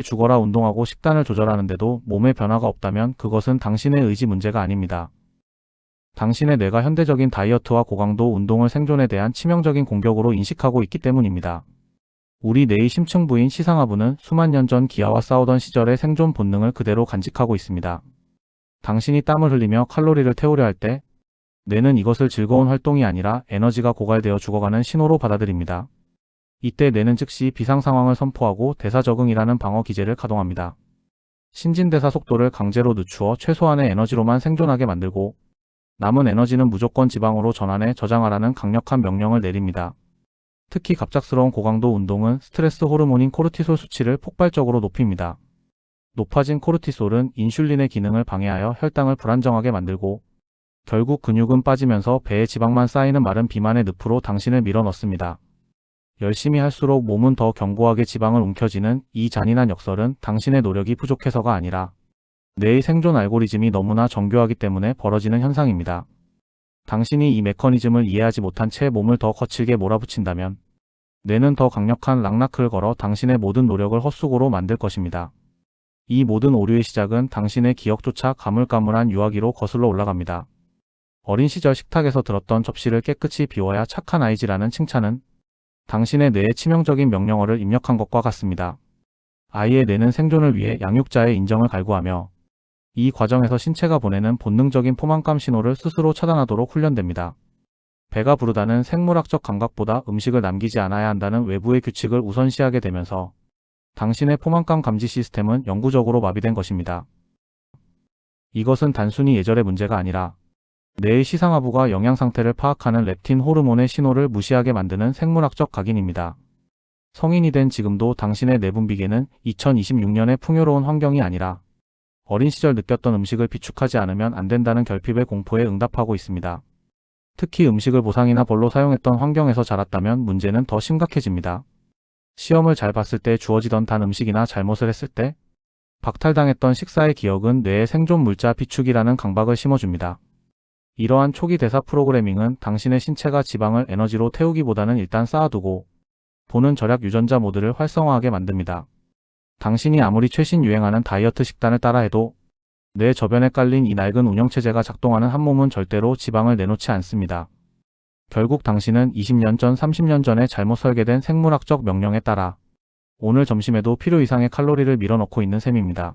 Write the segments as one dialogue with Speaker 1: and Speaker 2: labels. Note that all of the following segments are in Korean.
Speaker 1: 죽어라 운동하고 식단을 조절하는데도 몸에 변화가 없다면 그것은 당신의 의지 문제가 아닙니다. 당신의 뇌가 현대적인 다이어트와 고강도 운동을 생존에 대한 치명적인 공격으로 인식하고 있기 때문입니다. 우리 뇌의 심층 부인 시상하부는 수만 년 전 기아와 싸우던 시절의 생존 본능을 그대로 간직하고 있습니다. 당신이 땀을 흘리며 칼로리를 태우려 할 때 뇌는 이것을 즐거운 활동이 아니라 에너지가 고갈되어 죽어가는 신호로 받아들입니다. 이때 뇌는 즉시 비상 상황을 선포하고 대사적응이라는 방어 기제를 가동합니다. 신진대사 속도를 강제로 늦추어 최소한의 에너지로만 생존하게 만들고 남은 에너지는 무조건 지방으로 전환해 저장하라는 강력한 명령을 내립니다. 특히 갑작스러운 고강도 운동은 스트레스 호르몬인 코르티솔 수치를 폭발적으로 높입니다. 높아진 코르티솔은 인슐린의 기능을 방해하여 혈당을 불안정하게 만들고 결국 근육은 빠지면서 배에 지방만 쌓이는 마른 비만의 늪으로 당신을 밀어넣습니다. 열심히 할수록 몸은 더 견고하게 지방을 움켜쥐는 이 잔인한 역설은 당신의 노력이 부족해서가 아니라 뇌의 생존 알고리즘이 너무나 정교하기 때문에 벌어지는 현상입니다. 당신이 이 메커니즘을 이해하지 못한 채 몸을 더 거칠게 몰아붙인다면 뇌는 더 강력한 락나크를 걸어 당신의 모든 노력을 헛수고로 만들 것입니다. 이 모든 오류의 시작은 당신의 기억조차 가물가물한 유아기로 거슬러 올라갑니다. 어린 시절 식탁에서 들었던 접시를 깨끗이 비워야 착한 아이지라는 칭찬은 당신의 뇌에 치명적인 명령어를 입력한 것과 같습니다. 아이의 뇌는 생존을 위해 양육자의 인정을 갈구하며 이 과정에서 신체가 보내는 본능적인 포만감 신호를 스스로 차단하도록 훈련됩니다. 배가 부르다는 생물학적 감각보다 음식을 남기지 않아야 한다는 외부의 규칙을 우선시하게 되면서 당신의 포만감 감지 시스템은 영구적으로 마비된 것입니다. 이것은 단순히 예절의 문제가 아니라 뇌의 시상하부가 영양 상태를 파악하는 렙틴 호르몬의 신호를 무시하게 만드는 생물학적 각인입니다. 성인이 된 지금도 당신의 내분비계는 2026년의 풍요로운 환경이 아니라 어린 시절 느꼈던 음식을 비축하지 않으면 안 된다는 결핍의 공포에 응답하고 있습니다. 특히 음식을 보상이나 벌로 사용했던 환경에서 자랐다면 문제는 더 심각해집니다. 시험을 잘 봤을 때 주어지던 단 음식이나 잘못을 했을 때 박탈당했던 식사의 기억은 뇌의 생존 물자 비축이라는 강박을 심어줍니다. 이러한 초기 대사 프로그래밍은 당신의 신체가 지방을 에너지로 태우기보다는 일단 쌓아두고 보는 절약 유전자 모드를 활성화하게 만듭니다. 당신이 아무리 최신 유행하는 다이어트 식단을 따라해도 뇌 저변에 깔린 이 낡은 운영체제가 작동하는 한 몸은 절대로 지방을 내놓지 않습니다. 결국 당신은 20년 전, 30년 전에 잘못 설계된 생물학적 명령에 따라 오늘 점심에도 필요 이상의 칼로리를 밀어넣고 있는 셈입니다.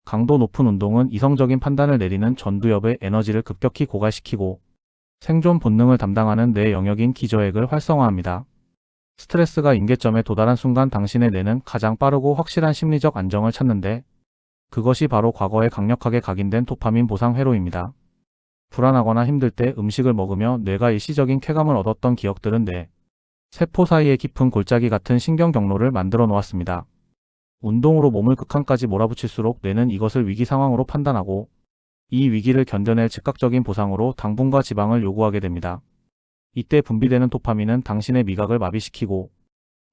Speaker 1: 강도 높은 운동은 이성적인 판단을 내리는 전두엽의 에너지를 급격히 고갈시키고 생존 본능을 담당하는 뇌 영역인 기저핵을 활성화합니다. 스트레스가 임계점에 도달한 순간 당신의 뇌는 가장 빠르고 확실한 심리적 안정을 찾는데 그것이 바로 과거에 강력하게 각인된 도파민 보상 회로입니다. 불안하거나 힘들 때 음식을 먹으며 뇌가 일시적인 쾌감을 얻었던 기억들은 뇌 세포 사이의 깊은 골짜기 같은 신경 경로를 만들어 놓았습니다. 운동으로 몸을 극한까지 몰아붙일수록 뇌는 이것을 위기 상황으로 판단하고 이 위기를 견뎌낼 즉각적인 보상으로 당분과 지방을 요구하게 됩니다. 이때 분비되는 도파민은 당신의 미각을 마비시키고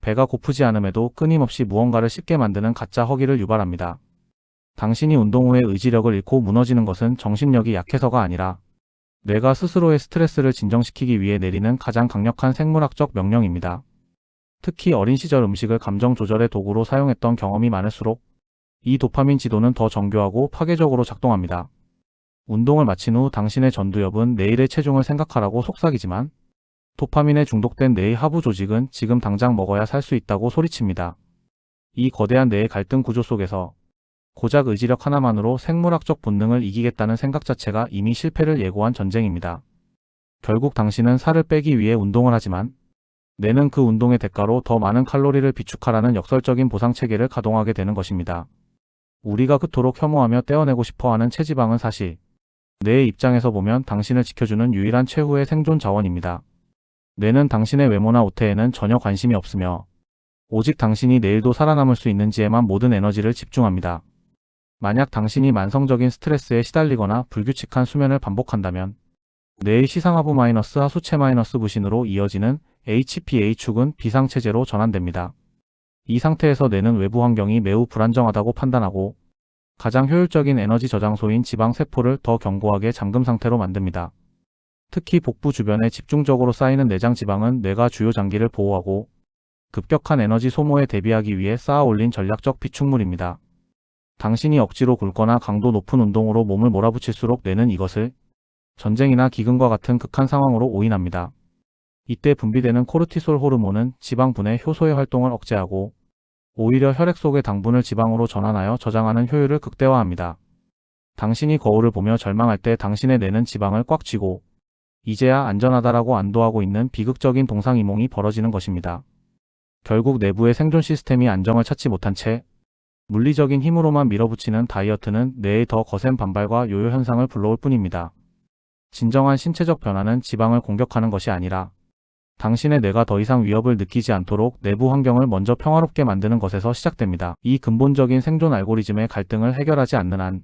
Speaker 1: 배가 고프지 않음에도 끊임없이 무언가를 씹게 만드는 가짜 허기를 유발합니다. 당신이 운동 후에 의지력을 잃고 무너지는 것은 정신력이 약해서가 아니라 뇌가 스스로의 스트레스를 진정시키기 위해 내리는 가장 강력한 생물학적 명령입니다. 특히 어린 시절 음식을 감정 조절의 도구로 사용했던 경험이 많을수록 이 도파민 지도는 더 정교하고 파괴적으로 작동합니다. 운동을 마친 후 당신의 전두엽은 내일의 체중을 생각하라고 속삭이지만 도파민에 중독된 뇌의 하부 조직은 지금 당장 먹어야 살 수 있다고 소리칩니다. 이 거대한 뇌의 갈등 구조 속에서 고작 의지력 하나만으로 생물학적 본능을 이기겠다는 생각 자체가 이미 실패를 예고한 전쟁입니다. 결국 당신은 살을 빼기 위해 운동을 하지만 뇌는 그 운동의 대가로 더 많은 칼로리를 비축하라는 역설적인 보상체계를 가동하게 되는 것입니다. 우리가 그토록 혐오하며 떼어내고 싶어하는 체지방은 사실 뇌의 입장에서 보면 당신을 지켜주는 유일한 최후의 생존 자원입니다. 뇌는 당신의 외모나 옷태에는 전혀 관심이 없으며 오직 당신이 내일도 살아남을 수 있는지에만 모든 에너지를 집중합니다. 만약 당신이 만성적인 스트레스에 시달리거나 불규칙한 수면을 반복한다면 뇌의 시상하부 마이너스 하수체 마이너스 부신으로 이어지는 HPA축은 비상체제로 전환됩니다. 이 상태에서 뇌는 외부 환경이 매우 불안정하다고 판단하고 가장 효율적인 에너지 저장소인 지방세포를 더 견고하게 잠금 상태로 만듭니다. 특히 복부 주변에 집중적으로 쌓이는 내장 지방은 뇌가 주요 장기를 보호하고 급격한 에너지 소모에 대비하기 위해 쌓아 올린 전략적 비축물입니다. 당신이 억지로 굴거나 강도 높은 운동으로 몸을 몰아붙일수록 뇌는 이것을 전쟁이나 기근과 같은 극한 상황으로 오인합니다. 이때 분비되는 코르티솔 호르몬은 지방 분해 효소의 활동을 억제하고 오히려 혈액 속의 당분을 지방으로 전환하여 저장하는 효율을 극대화합니다. 당신이 거울을 보며 절망할 때 당신의 뇌는 지방을 꽉 쥐고 이제야 안전하다라고 안도하고 있는 비극적인 동상이몽이 벌어지는 것입니다. 결국 내부의 생존 시스템이 안정을 찾지 못한 채 물리적인 힘으로만 밀어붙이는 다이어트는 뇌의 더 거센 반발과 요요 현상을 불러올 뿐입니다. 진정한 신체적 변화는 지방을 공격하는 것이 아니라 당신의 뇌가 더 이상 위협을 느끼지 않도록 내부 환경을 먼저 평화롭게 만드는 것에서 시작됩니다. 이 근본적인 생존 알고리즘의 갈등을 해결하지 않는 한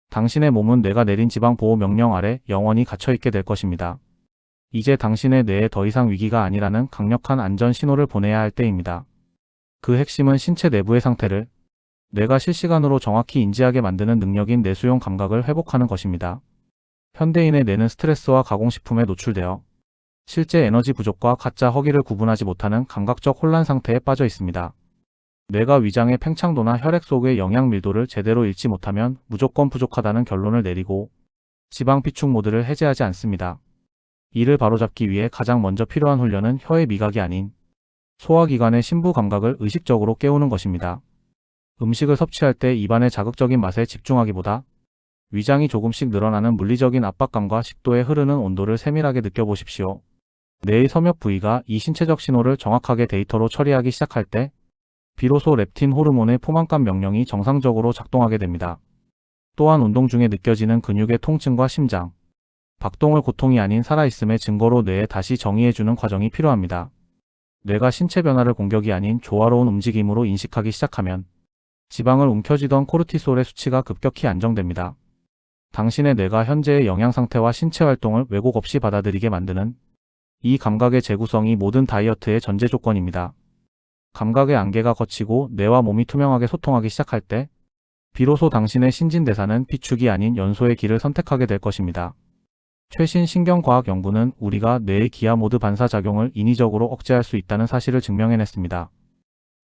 Speaker 1: 당신의 몸은 뇌가 내린 지방 보호 명령 아래 영원히 갇혀있게 될 것입니다. 이제 당신의 뇌에 더 이상 위기가 아니라는 강력한 안전 신호를 보내야 할 때입니다. 그 핵심은 신체 내부의 상태를 뇌가 실시간으로 정확히 인지하게 만드는 능력인 뇌수용 감각을 회복하는 것입니다. 현대인의 뇌는 스트레스와 가공식품에 노출되어 실제 에너지 부족과 가짜 허기를 구분하지 못하는 감각적 혼란 상태에 빠져 있습니다. 뇌가 위장의 팽창도나 혈액 속의 영양 밀도를 제대로 읽지 못하면 무조건 부족하다는 결론을 내리고 지방 비축 모드를 해제하지 않습니다. 이를 바로잡기 위해 가장 먼저 필요한 훈련은 혀의 미각이 아닌 소화기관의 신부 감각을 의식적으로 깨우는 것입니다. 음식을 섭취할 때 입안의 자극적인 맛에 집중하기보다 위장이 조금씩 늘어나는 물리적인 압박감과 식도에 흐르는 온도를 세밀하게 느껴보십시오. 뇌의 섬역 부위가 이 신체적 신호를 정확하게 데이터로 처리하기 시작할 때 비로소 렙틴 호르몬의 포만감 명령이 정상적으로 작동하게 됩니다. 또한 운동 중에 느껴지는 근육의 통증과 심장, 박동을 고통이 아닌 살아있음의 증거로 뇌에 다시 정의해주는 과정이 필요합니다. 뇌가 신체 변화를 공격이 아닌 조화로운 움직임으로 인식하기 시작하면 지방을 움켜쥐던 코르티솔의 수치가 급격히 안정됩니다. 당신의 뇌가 현재의 영양 상태와 신체 활동을 왜곡 없이 받아들이게 만드는 이 감각의 재구성이 모든 다이어트의 전제 조건입니다. 감각의 안개가 걷히고 뇌와 몸이 투명하게 소통하기 시작할 때 비로소 당신의 신진대사는 비축이 아닌 연소의 길을 선택하게 될 것입니다. 최신 신경과학 연구는 우리가 뇌의 기아 모드 반사작용을 인위적으로 억제할 수 있다는 사실을 증명해냈습니다.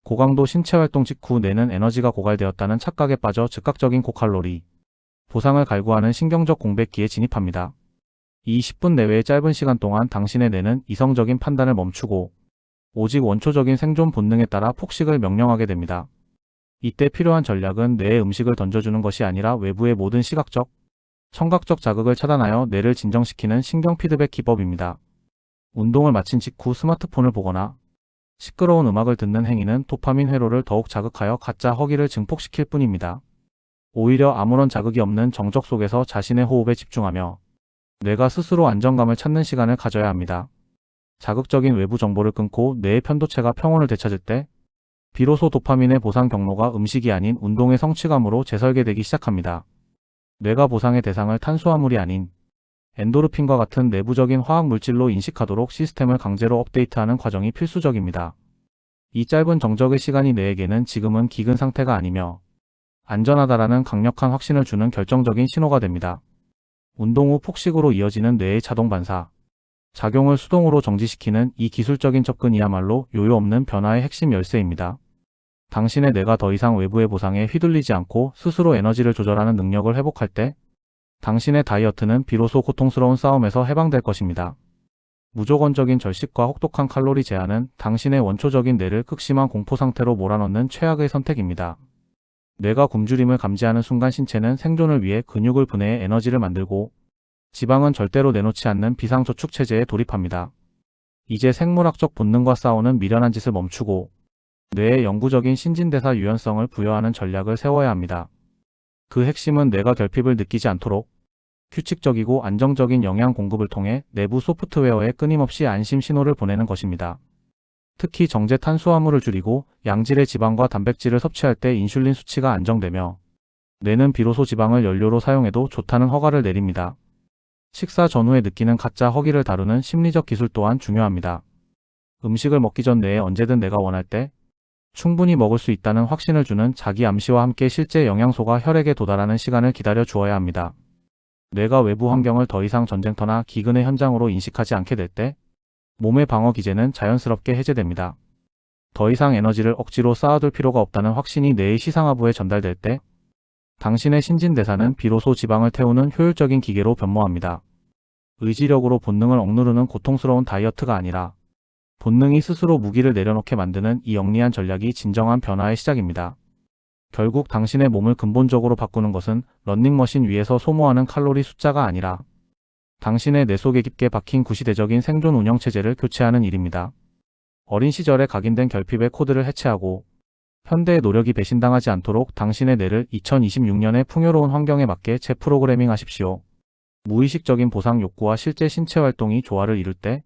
Speaker 1: 고강도 신체활동 직후 뇌는 에너지가 고갈되었다는 착각에 빠져 즉각적인 고칼로리 보상을 갈구하는 신경적 공백기에 진입합니다. 이 10분 내외의 짧은 시간 동안 당신의 뇌는 이성적인 판단을 멈추고 오직 원초적인 생존 본능에 따라 폭식을 명령하게 됩니다. 이때 필요한 전략은 뇌에 음식을 던져주는 것이 아니라 외부의 모든 시각적, 청각적 자극을 차단하여 뇌를 진정시키는 신경 피드백 기법입니다. 운동을 마친 직후 스마트폰을 보거나 시끄러운 음악을 듣는 행위는 도파민 회로를 더욱 자극하여 가짜 허기를 증폭시킬 뿐입니다. 오히려 아무런 자극이 없는 정적 속에서 자신의 호흡에 집중하며 뇌가 스스로 안정감을 찾는 시간을 가져야 합니다. 자극적인 외부 정보를 끊고 뇌의 편도체가 평온을 되찾을 때 비로소 도파민의 보상 경로가 음식이 아닌 운동의 성취감으로 재설계되기 시작합니다. 뇌가 보상의 대상을 탄수화물이 아닌 엔도르핀과 같은 내부적인 화학 물질로 인식하도록 시스템을 강제로 업데이트하는 과정이 필수적입니다. 이 짧은 정적의 시간이 뇌에게는 지금은 기근 상태가 아니며 안전하다라는 강력한 확신을 주는 결정적인 신호가 됩니다. 운동 후 폭식으로 이어지는 뇌의 자동 반사 작용을 수동으로 정지시키는 이 기술적인 접근이야말로 요요 없는 변화의 핵심 열쇠입니다. 당신의 뇌가 더 이상 외부의 보상에 휘둘리지 않고 스스로 에너지를 조절하는 능력을 회복할 때 당신의 다이어트는 비로소 고통스러운 싸움에서 해방될 것입니다. 무조건적인 절식과 혹독한 칼로리 제한은 당신의 원초적인 뇌를 극심한 공포 상태로 몰아넣는 최악의 선택입니다. 뇌가 굶주림을 감지하는 순간 신체는 생존을 위해 근육을 분해해 에너지를 만들고 지방은 절대로 내놓지 않는 비상저축 체제에 돌입합니다. 이제 생물학적 본능과 싸우는 미련한 짓을 멈추고 뇌에 영구적인 신진대사 유연성을 부여하는 전략을 세워야 합니다. 그 핵심은 뇌가 결핍을 느끼지 않도록 규칙적이고 안정적인 영양 공급을 통해 내부 소프트웨어에 끊임없이 안심 신호를 보내는 것입니다. 특히 정제 탄수화물을 줄이고 양질의 지방과 단백질을 섭취할 때 인슐린 수치가 안정되며 뇌는 비로소 지방을 연료로 사용해도 좋다는 허가를 내립니다. 식사 전후에 느끼는 가짜 허기를 다루는 심리적 기술 또한 중요합니다. 음식을 먹기 전 뇌에 언제든 내가 원할 때 충분히 먹을 수 있다는 확신을 주는 자기 암시와 함께 실제 영양소가 혈액에 도달하는 시간을 기다려 주어야 합니다. 뇌가 외부 환경을 더 이상 전쟁터나 기근의 현장으로 인식하지 않게 될 때 몸의 방어 기제는 자연스럽게 해제됩니다. 더 이상 에너지를 억지로 쌓아둘 필요가 없다는 확신이 뇌의 시상하부에 전달될 때 당신의 신진대사는 비로소 지방을 태우는 효율적인 기계로 변모합니다. 의지력으로 본능을 억누르는 고통스러운 다이어트가 아니라 본능이 스스로 무기를 내려놓게 만드는 이 영리한 전략이 진정한 변화의 시작입니다. 결국 당신의 몸을 근본적으로 바꾸는 것은 러닝머신 위에서 소모하는 칼로리 숫자가 아니라 당신의 뇌 속에 깊게 박힌 구시대적인 생존 운영체제를 교체하는 일입니다. 어린 시절에 각인된 결핍의 코드를 해체하고 현대의 노력이 배신당하지 않도록 당신의 뇌를 2026년의 풍요로운 환경에 맞게 재프로그래밍 하십시오. 무의식적인 보상 욕구와 실제 신체 활동이 조화를 이룰 때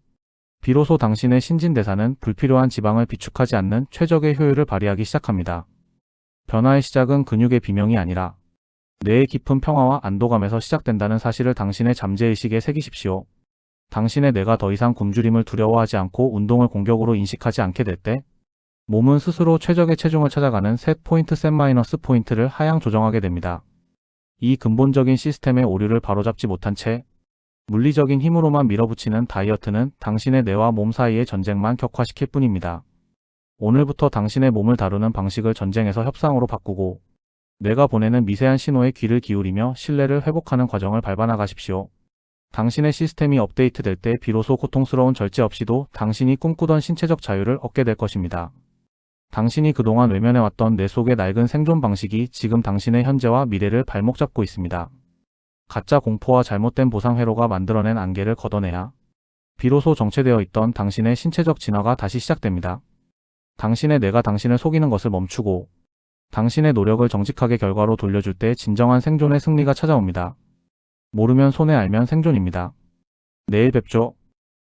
Speaker 1: 비로소 당신의 신진대사는 불필요한 지방을 비축하지 않는 최적의 효율을 발휘하기 시작합니다. 변화의 시작은 근육의 비명이 아니라 뇌의 깊은 평화와 안도감에서 시작된다는 사실을 당신의 잠재의식에 새기십시오. 당신의 뇌가 더 이상 굶주림을 두려워하지 않고 운동을 공격으로 인식하지 않게 될 때 몸은 스스로 최적의 체중을 찾아가는 셋 포인트 셋 마이너스 포인트를 하향 조정하게 됩니다. 이 근본적인 시스템의 오류를 바로잡지 못한 채 물리적인 힘으로만 밀어붙이는 다이어트는 당신의 뇌와 몸 사이의 전쟁만 격화시킬 뿐입니다. 오늘부터 당신의 몸을 다루는 방식을 전쟁에서 협상으로 바꾸고 뇌가 보내는 미세한 신호에 귀를 기울이며 신뢰를 회복하는 과정을 밟아나가십시오. 당신의 시스템이 업데이트될 때 비로소 고통스러운 절제 없이도 당신이 꿈꾸던 신체적 자유를 얻게 될 것입니다. 당신이 그동안 외면해왔던 뇌 속의 낡은 생존 방식이 지금 당신의 현재와 미래를 발목 잡고 있습니다. 가짜 공포와 잘못된 보상 회로가 만들어낸 안개를 걷어내야 비로소 정체되어 있던 당신의 신체적 진화가 다시 시작됩니다. 당신의 뇌가 당신을 속이는 것을 멈추고 당신의 노력을 정직하게 결과로 돌려줄 때 진정한 생존의 승리가 찾아옵니다. 모르면 손해, 알면 생존입니다. 내일 뵙죠.